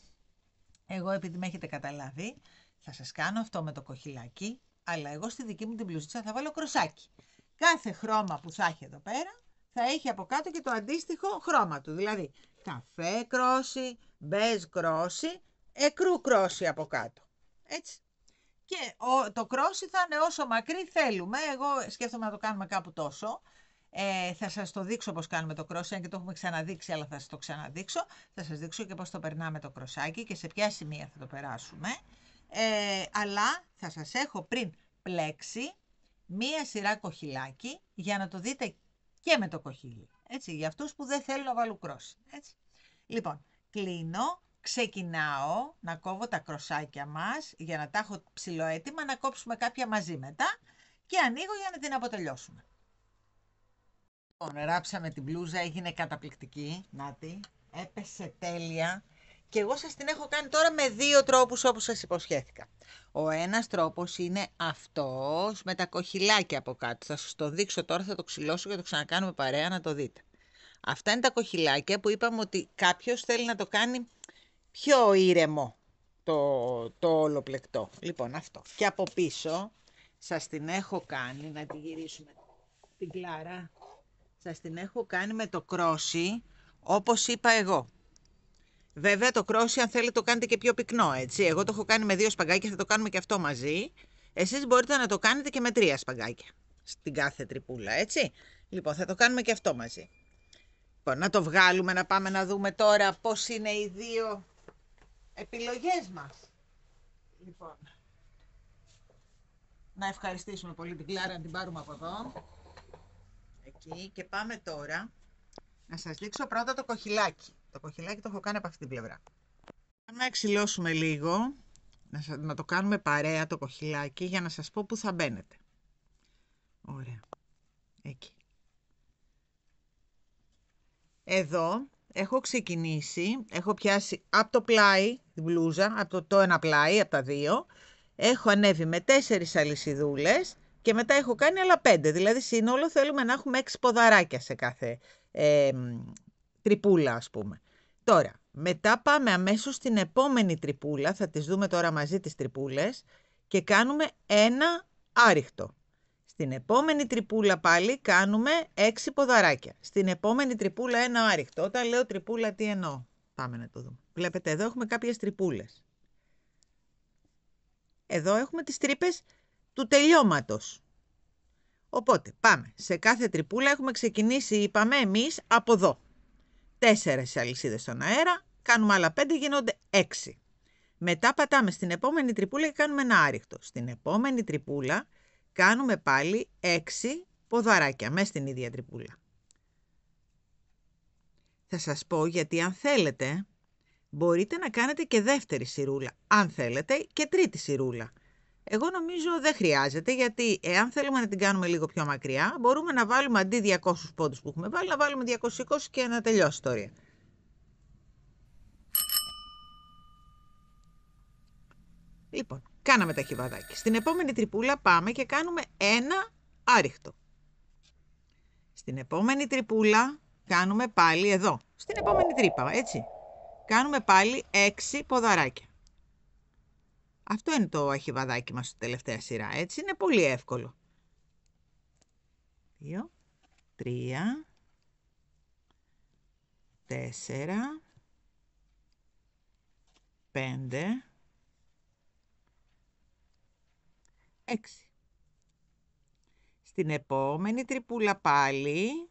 Εγώ επειδή με έχετε καταλάβει, θα σας κάνω αυτό με το κοχυλάκι, αλλά εγώ στη δική μου την μπλουζίτσα θα βάλω κροσάκι. Κάθε χρώμα που θα έχει εδώ πέρα, θα έχει από κάτω και το αντίστοιχο χρώμα του. Δηλαδή, καφέ κρόσι, μπέζ κρόσι, εκρού κρόσι από κάτω. Έτσι. Και το κρόσι θα είναι όσο μακρύ θέλουμε. Εγώ σκέφτομαι να το κάνουμε κάπου τόσο. Θα σας το δείξω πώς κάνουμε το κρόσι, αν και το έχουμε ξαναδείξει, αλλά θα σας το ξαναδείξω. Θα σας δείξω και πώς το περνάμε το κροσάκι και σε ποια σημεία θα το περάσουμε. Αλλά θα σας έχω πριν πλέξει μία σειρά κοχυλάκι για να το δείτε και με το κοχύλι. Έτσι, για αυτούς που δεν θέλουν να βάλουν κρόσι. Έτσι. Λοιπόν, κλείνω. Ξεκινάω να κόβω τα κροσάκια μας για να τα έχω ψιλοέτοιμα, να κόψουμε κάποια μαζί μετά και ανοίγω για να την αποτελειώσουμε. Λοιπόν, ράψαμε την μπλούζα, έγινε καταπληκτική, νάτι, έπεσε τέλεια και εγώ σας την έχω κάνει τώρα με δύο τρόπους όπως σας υποσχέθηκα. Ο ένας τρόπος είναι αυτός με τα κοχυλάκια από κάτω, θα σας το δείξω τώρα, θα το ξυλώσω και το ξανακάνουμε παρέα να το δείτε. Αυτά είναι τα κοχυλάκια που είπαμε ότι κάποιος θέλει να το κάνει πιο ήρεμο το όλο πλεκτό. Λοιπόν, αυτό. Και από πίσω σας την έχω κάνει, να τη γυρίσουμε την Κλάρα, σας την έχω κάνει με το κρόσι, όπως είπα εγώ. Βέβαια το κρόσι αν θέλετε το κάνετε και πιο πυκνό, έτσι. Εγώ το έχω κάνει με 2 σπαγκάκια, θα το κάνουμε και αυτό μαζί. Εσείς μπορείτε να το κάνετε και με 3 σπαγκάκια, στην κάθε τρυπούλα, έτσι. Λοιπόν, θα το κάνουμε και αυτό μαζί. Λοιπόν, να το βγάλουμε, να πάμε να δούμε τώρα πώς είναι οι δύο επιλογές μας. Λοιπόν, να ευχαριστήσουμε πολύ την Κλάρα, να την πάρουμε από εδώ. Εκεί και πάμε τώρα να σας δείξω πρώτα το κοχυλάκι. Το κοχυλάκι το έχω κάνει από αυτή την πλευρά. Πάμε να ξυλώσουμε λίγο, να το κάνουμε παρέα το κοχυλάκι για να σας πω πού θα μπαίνετε. Ωραία. Εκεί. Εδώ έχω ξεκινήσει, έχω πιάσει από το πλάι, την μπλούζα, από το ένα πλάι, από τα δύο. Έχω ανέβει με 4 αλυσιδούλες και μετά έχω κάνει άλλα 5. Δηλαδή σύνολο θέλουμε να έχουμε 6 ποδαράκια σε κάθε τρυπούλα, ας πούμε. Τώρα, μετά πάμε αμέσως στην επόμενη τρυπούλα, θα τις δούμε τώρα μαζί τις τρυπούλες, και κάνουμε ένα άριχτο. Στην επόμενη τρυπούλα πάλι κάνουμε 6 ποδαράκια. Στην επόμενη τρυπούλα ένα άριχτο. Όταν λέω τρυπούλα τι εννοώ? Πάμε να το δούμε. Βλέπετε εδώ έχουμε κάποιες τρυπούλες. Εδώ έχουμε τις τρύπες του τελειώματος. Οπότε πάμε. Σε κάθε τρυπούλα έχουμε ξεκινήσει, είπαμε εμείς, από εδώ. 4 αλυσίδες στον αέρα, κάνουμε άλλα 5, γίνονται 6. Μετά πατάμε στην επόμενη τρυπούλα και κάνουμε ένα άριχτο. Στην επόμενη τρυπούλα κάνουμε πάλι 6 ποδαράκια μέσα στην ίδια τρυπούλα. Θα σας πω γιατί αν θέλετε μπορείτε να κάνετε και δεύτερη σειρούλα. Αν θέλετε και τρίτη σειρούλα. Εγώ νομίζω δεν χρειάζεται, γιατί εάν θέλουμε να την κάνουμε λίγο πιο μακριά, μπορούμε να βάλουμε αντί 200 πόντους που έχουμε βάλει, να βάλουμε 220 και να τελειώσει η ιστορία. Λοιπόν, κάναμε τα χιβαδάκια. Στην επόμενη τρυπούλα πάμε και κάνουμε ένα άριχτο. Στην επόμενη τρυπούλα κάνουμε πάλι εδώ, στην επόμενη τρύπα, έτσι. Κάνουμε πάλι 6 ποδαράκια. Αυτό είναι το αχιβαδάκι μας στη τελευταία σειρά, έτσι. Είναι πολύ εύκολο. 2, 3, 4, 5, 6. Στην επόμενη τρυπούλα πάλι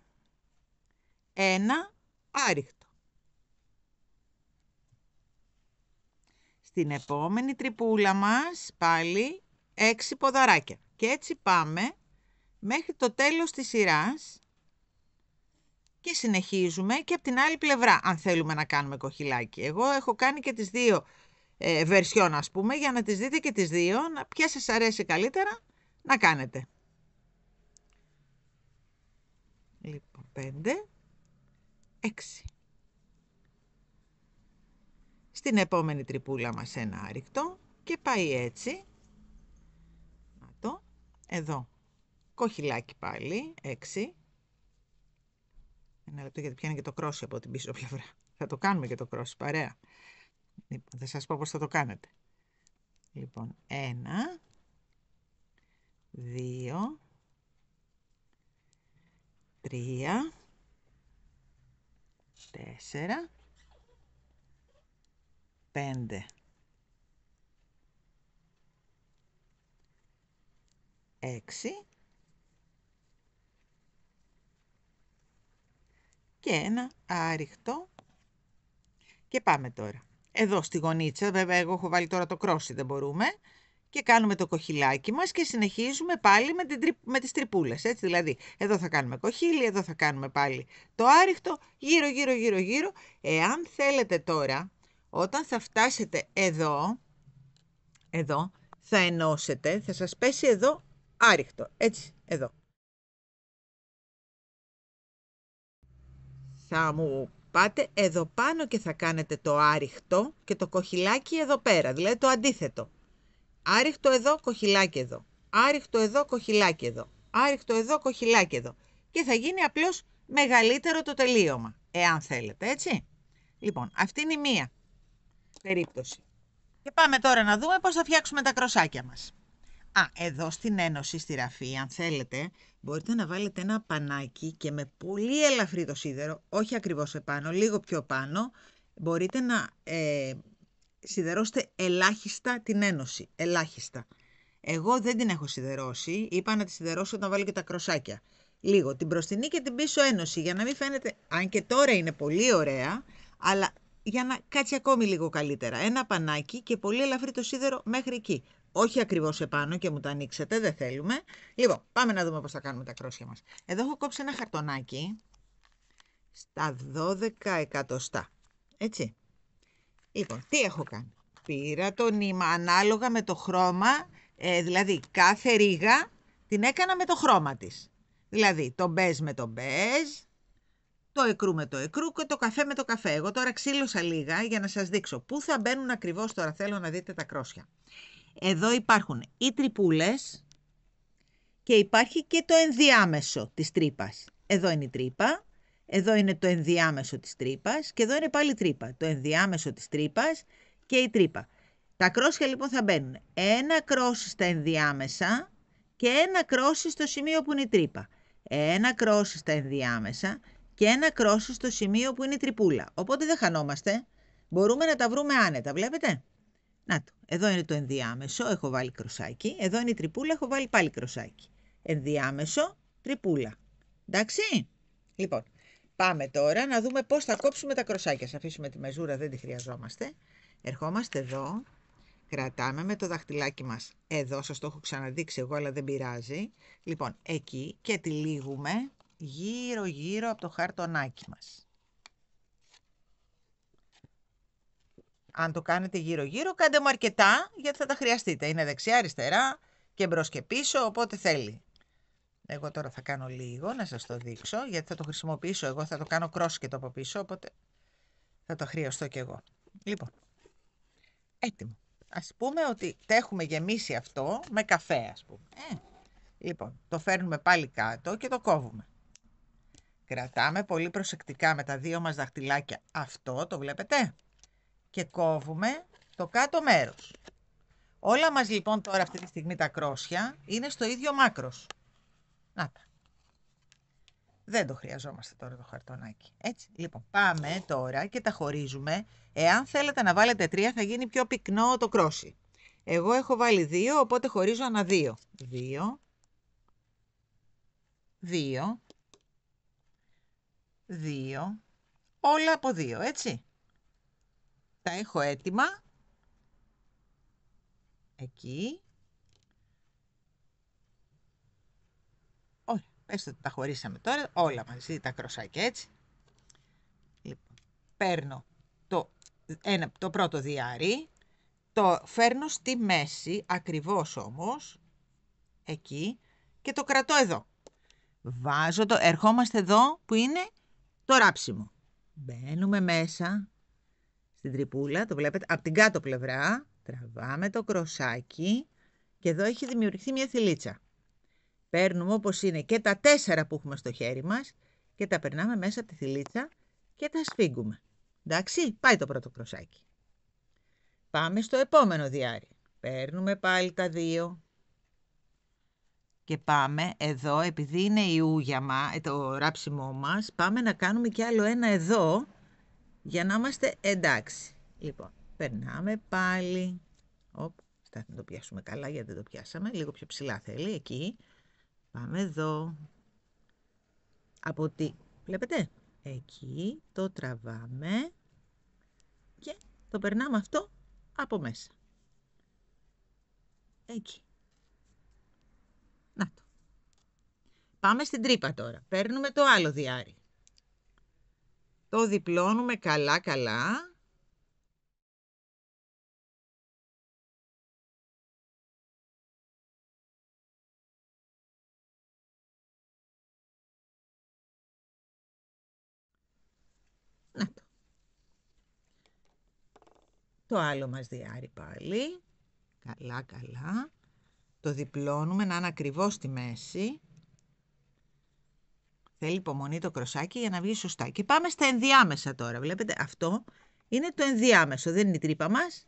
ένα άριχτο. Στην επόμενη τρυπούλα μας πάλι 6 ποδαράκια. Και έτσι πάμε μέχρι το τέλος της σειράς και συνεχίζουμε και από την άλλη πλευρά, αν θέλουμε να κάνουμε κοχυλάκι. Εγώ έχω κάνει και τις δύο βερσιόν, ας πούμε, για να τις δείτε και τις δύο, ποια σας αρέσει καλύτερα να κάνετε. Λοιπόν, 5, 6. Στην επόμενη τρυπούλα μας ένα άριχτο και πάει έτσι. Να το. Εδώ. Κοχυλάκι πάλι. 6. Ένα λεπτό γιατί πιάνει και το κρόσι από την πίσω πλευρά. Θα το κάνουμε και το κρόσι παρέα. Λοιπόν, θα σας πω πώς θα το κάνετε. Λοιπόν, 1, 2, 3, 4, 5, 6 και ένα άριχτο. Και πάμε τώρα. Εδώ στη γωνίτσα, βέβαια εγώ έχω βάλει τώρα το κρόσι, δεν μπορούμε. Και κάνουμε το κοχυλάκι μας και συνεχίζουμε πάλι με τις τρυπούλες, έτσι. Δηλαδή, εδώ θα κάνουμε κοχύλι, εδώ θα κάνουμε πάλι το άριχτο, γύρω, γύρω, γύρω, γύρω. Εάν θέλετε τώρα, όταν θα φτάσετε εδώ, θα ενώσετε, θα σας πέσει εδώ άριχτο, έτσι, εδώ. Θα μου πάτε εδώ πάνω και θα κάνετε το άριχτο και το κοχυλάκι εδώ πέρα, δηλαδή το αντίθετο. Άριχτο εδώ, κοχυλάκι εδώ. Άριχτο εδώ, κοχυλάκι εδώ. Άριχτο εδώ, κοχυλάκι εδώ. Και θα γίνει απλώς μεγαλύτερο το τελείωμα, εάν θέλετε, έτσι. Λοιπόν, αυτή είναι η μία περίπτωση. Και πάμε τώρα να δούμε πώς θα φτιάξουμε τα κροσάκια μας. Εδώ στην ένωση, στη ραφή, αν θέλετε, μπορείτε να βάλετε ένα πανάκι και με πολύ ελαφρύ το σίδερο, όχι ακριβώς επάνω, λίγο πιο πάνω, μπορείτε να σιδερώσετε ελάχιστα την ένωση, ελάχιστα. Εγώ δεν την έχω σιδερώσει, είπα να τη σιδερώσω όταν βάλω και τα κροσάκια. Λίγο την μπροστινή και την πίσω ένωση, για να μην φαίνεται, αν και τώρα είναι πολύ ωραία, αλλά για να κάτσει ακόμη λίγο καλύτερα. Ένα πανάκι και πολύ ελαφρύ το σίδερο μέχρι εκεί. Όχι ακριβώς επάνω και μου τα ανοίξετε, δεν θέλουμε. Λοιπόν, πάμε να δούμε πώς θα κάνουμε τα κρόσια μας. Εδώ έχω κόψει ένα χαρτονάκι στα 12 εκατοστά, έτσι. Λοιπόν, τι έχω κάνει. Πήρα το νήμα ανάλογα με το χρώμα, δηλαδή κάθε ρίγα την έκανα με το χρώμα της. Δηλαδή το μπέζ με το μπέζ, το εκρού με το εκρού και το καφέ με το καφέ. Εγώ τώρα ξύλωσα λίγα για να σας δείξω πού θα μπαίνουν ακριβώς τώρα. Θέλω να δείτε τα κρόσια. Εδώ υπάρχουν οι τρυπούλες και υπάρχει και το ενδιάμεσο της τρύπας. Εδώ είναι η τρύπα, εδώ είναι το ενδιάμεσο της τρύπας και εδώ είναι πάλι η τρύπα. Το ενδιάμεσο της τρύπας και η τρύπα. Τα κρόσια λοιπόν θα μπαίνουν ένα κρόσι στα ενδιάμεσα και ένα κρόσι στο σημείο που είναι η τρύπα. Ένα κρόσι στα ενδιάμεσα και ένα κρόσι στο σημείο που είναι η τρυπούλα. Οπότε δεν χανόμαστε. Μπορούμε να τα βρούμε άνετα, βλέπετε. Να το, εδώ είναι το ενδιάμεσο, έχω βάλει κροσάκι. Εδώ είναι η τρυπούλα, έχω βάλει πάλι κροσάκι. Ενδιάμεσο, τρυπούλα. Εντάξει. Λοιπόν, πάμε τώρα να δούμε πώς θα κόψουμε τα κροσάκια. Ας αφήσουμε τη μεζούρα, δεν τη χρειαζόμαστε. Ερχόμαστε εδώ, κρατάμε με το δαχτυλάκι μας. Εδώ σας το έχω ξαναδείξει εγώ, αλλά δεν πειράζει. Λοιπόν, εκεί και τυλίγουμε γύρω-γύρω από το χαρτονάκι μας. Αν το κάνετε γύρω-γύρω, κάντε μου αρκετά, γιατί θα τα χρειαστείτε. Είναι δεξιά-αριστερά και μπρος και πίσω, οπότε θέλει. Εγώ τώρα θα κάνω λίγο, να σας το δείξω, γιατί θα το χρησιμοποιήσω εγώ, θα το κάνω κρόσκετο από πίσω, οπότε θα το χρειαστώ κι εγώ. Λοιπόν, έτοιμο. Ας πούμε ότι τα έχουμε γεμίσει αυτό με καφέ, ας πούμε. Λοιπόν, το φέρνουμε πάλι κάτω και το κόβουμε. Κρατάμε πολύ προσεκτικά με τα δύο μας δαχτυλάκια αυτό, το βλέπετε, και κόβουμε το κάτω μέρος. Όλα μας λοιπόν τώρα αυτή τη στιγμή τα κρόσια είναι στο ίδιο μάκρος. Να τα. Δεν το χρειαζόμαστε τώρα το χαρτονάκι. Έτσι. Λοιπόν, πάμε τώρα και τα χωρίζουμε. Εάν θέλετε να βάλετε 3 θα γίνει πιο πυκνό το κρόσι. Εγώ έχω βάλει 2, οπότε χωρίζω ανά 2. 2. 2. 2. Όλα από 2, έτσι. Τα έχω έτοιμα. Εκεί. Ωραία. Πες ότι τα χωρίσαμε τώρα. Όλα μαζί τα κροσάκια, έτσι. Λοιπόν, παίρνω το πρώτο διάρρη. Το φέρνω στη μέση, ακριβώς όμως. Εκεί. Και το κρατώ εδώ. Βάζω ερχόμαστε εδώ που είναι το ράψιμο. Μπαίνουμε μέσα στην τρυπούλα, το βλέπετε, από την κάτω πλευρά, τραβάμε το κροσάκι και εδώ έχει δημιουργηθεί μια θηλίτσα. Παίρνουμε όπως είναι και τα 4 που έχουμε στο χέρι μας και τα περνάμε μέσα από τη θηλίτσα και τα σφίγγουμε. Εντάξει, πάει το πρώτο κροσάκι. Πάμε στο επόμενο διάρρη. Παίρνουμε πάλι τα 2 και πάμε εδώ, επειδή είναι η ούγιαμα, το ράψιμό μας, πάμε να κάνουμε κι άλλο ένα εδώ, για να είμαστε εντάξει. Λοιπόν, περνάμε πάλι. Να το πιάσουμε καλά, γιατί δεν το πιάσαμε. Λίγο πιο ψηλά θέλει, εκεί. Πάμε εδώ. Βλέπετε, εκεί το τραβάμε και το περνάμε αυτό από μέσα. Εκεί. Να το. Πάμε στην τρύπα τώρα. Παίρνουμε το άλλο διάρρη. Το διπλώνουμε καλά. Να το. Το άλλο μας διάρρη πάλι. Καλά. Το διπλώνουμε να είναι ακριβώς στη μέση. Θέλει υπομονή το κροσάκι για να βγει σωστά. Και πάμε στα ενδιάμεσα τώρα. Βλέπετε, αυτό είναι το ενδιάμεσο, δεν είναι η τρύπα μας.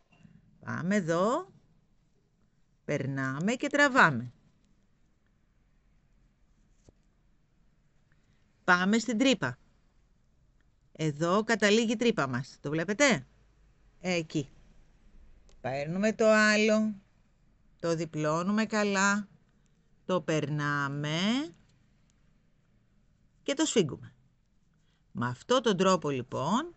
Πάμε εδώ. Περνάμε και τραβάμε. Πάμε στην τρύπα. Εδώ καταλήγει η τρύπα μας. Το βλέπετε? Εκεί. Παίρνουμε το άλλο. Το διπλώνουμε καλά. Το περνάμε. Και το σφίγγουμε. Με αυτόν τον τρόπο λοιπόν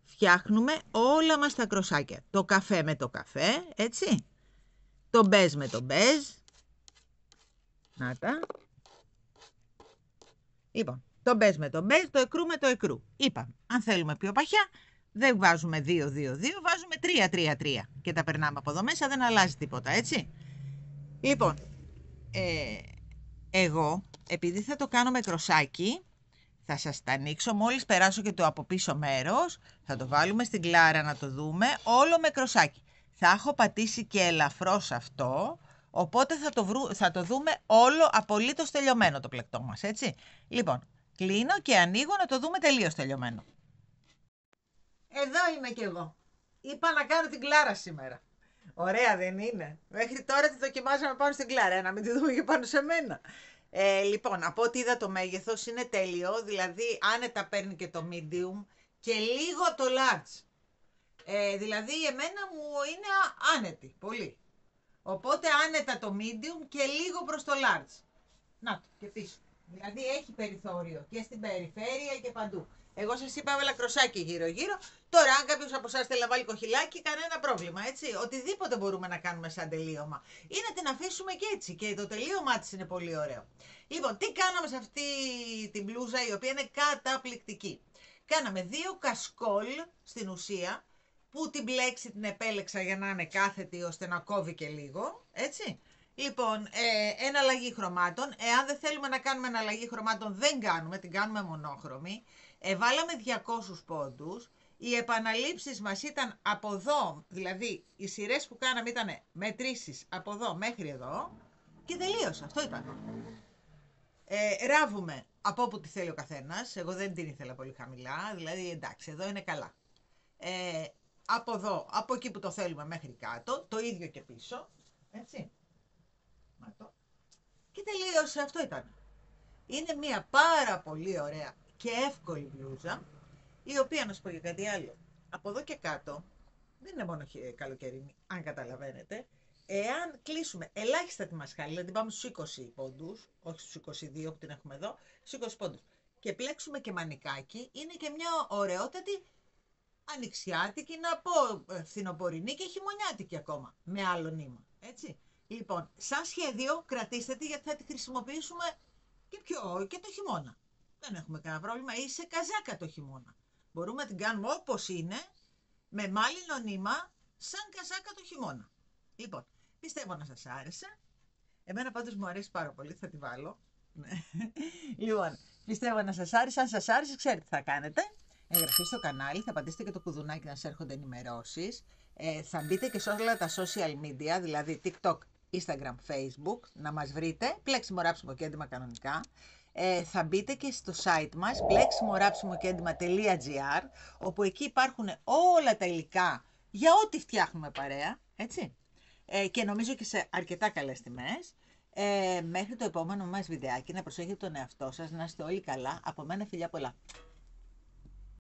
φτιάχνουμε όλα μας τα κροσάκια. Το καφέ με το καφέ, έτσι. Το μπέζ με το μπέζ. Να τα. Λοιπόν, το μπέζ με το μπέζ, το εκρού με το εκρού. Είπαμε, αν θέλουμε πιο παχιά, δεν βάζουμε 2-2-2, βάζουμε 3-3-3. Και τα περνάμε από εδώ μέσα, δεν αλλάζει τίποτα, έτσι. Λοιπόν, εγώ, επειδή θα το κάνω με κροσάκι, θα σας τα ανοίξω μόλις περάσω και το από πίσω μέρος. Θα το βάλουμε στην κλάρα να το δούμε, όλο με κροσάκι. Θα έχω πατήσει και ελαφρώς αυτό, Οπότε θα το δούμε όλο απολύτως τελειωμένο το πλεκτό μας, έτσι. Λοιπόν, κλείνω και ανοίγω να το δούμε τελείως τελειωμένο. Εδώ είμαι κι εγώ. Είπα να κάνω την Κλάρα σήμερα. Ωραία δεν είναι? Μέχρι τώρα τη δοκιμάζαμε πάνω στην Κλάρα, να μην τη δούμε και πάνω σε μένα. Λοιπόν, από ό,τι είδα το μέγεθος είναι τέλειο, δηλαδή άνετα παίρνει και το medium και λίγο το large. Δηλαδή εμένα μου είναι άνετη, πολύ. Οπότε άνετα το medium και λίγο προς το large. Να το, και πίσω. Δηλαδή έχει περιθώριο και στην περιφέρεια και παντού. Εγώ σας είπα έβαλα κροσάκι γύρω-γύρω. Τώρα, αν κάποιος από εσάς θέλει να βάλει κοχυλάκι, κανένα πρόβλημα, έτσι. Οτιδήποτε μπορούμε να κάνουμε σαν τελείωμα. Ή να την αφήσουμε και έτσι. Και το τελείωμά της είναι πολύ ωραίο. Λοιπόν, τι κάναμε σε αυτή την μπλούζα, η οποία είναι καταπληκτική. Κάναμε 2 κασκόλ στην ουσία, που την μπλέξη την επέλεξα για να είναι κάθετη ώστε να κόβει και λίγο, έτσι. Λοιπόν, εναλλαγή χρωμάτων. Εάν δεν θέλουμε να κάνουμε εναλλαγή χρωμάτων, δεν κάνουμε, την κάνουμε μονόχρωμη. Βάλαμε 200 πόντους. Οι επαναλήψεις μας ήταν από εδώ, δηλαδή οι σειρές που κάναμε ήταν μετρήσεις από εδώ μέχρι εδώ και τελείωσε. Αυτό ήταν. Ράβουμε από όπου τη θέλει ο καθένας. Εγώ δεν την ήθελα πολύ χαμηλά, δηλαδή εντάξει, εδώ είναι καλά. Από εδώ, από εκεί που το θέλουμε μέχρι κάτω, το ίδιο και πίσω, έτσι. Και τελείωσε, αυτό ήταν. Είναι μια πάρα πολύ ωραία και εύκολη μπλούζα, η οποία, να σου πω για κάτι άλλο, από εδώ και κάτω, δεν είναι μόνο καλοκαιρινή, αν καταλαβαίνετε. Εάν κλείσουμε ελάχιστα τη μασχάλη, δηλαδή πάμε στους 20 πόντους, όχι στους 22 που την έχουμε εδώ, στους 20 πόντους, και πλέξουμε και μανικάκι, είναι και μια ωραιότατη ανοιξιάτικη, να πω φθινοπορεινή και χειμωνιάτικη ακόμα, με άλλο νήμα, έτσι. Λοιπόν, σαν σχέδιο κρατήστε τη, γιατί θα τη χρησιμοποιήσουμε και το χειμώνα. Δεν έχουμε κανένα πρόβλημα, ή σε καζάκα το χειμώνα. Μπορούμε να την κάνουμε όπως είναι, με μάλινο νήμα, σαν καζάκα το χειμώνα. Λοιπόν, πιστεύω να σας άρεσε. Εμένα πάντως μου αρέσει πάρα πολύ, θα τη βάλω. Λοιπόν, πιστεύω να σας άρεσε. Αν σας άρεσε, ξέρετε τι θα κάνετε. Εγγραφή στο κανάλι, θα πατήσετε και το κουδουνάκι να σας έρχονται ενημερώσεις. Θα μπείτε και σε όλα τα social media, δηλαδή TikTok, Instagram, Facebook, να μας βρείτε. Πλέξιμο, ράψιμο και έντυμα κανονικά. Θα μπείτε και στο site μας, pleximoraψimokendyma.gr, όπου εκεί υπάρχουν όλα τα υλικά για ό,τι φτιάχνουμε παρέα, έτσι. Και νομίζω και σε αρκετά καλές τιμές. Μέχρι το επόμενο μας βιντεάκι, να προσέχετε τον εαυτό σας, να είστε όλοι καλά. Από μένα φιλιά πολλά.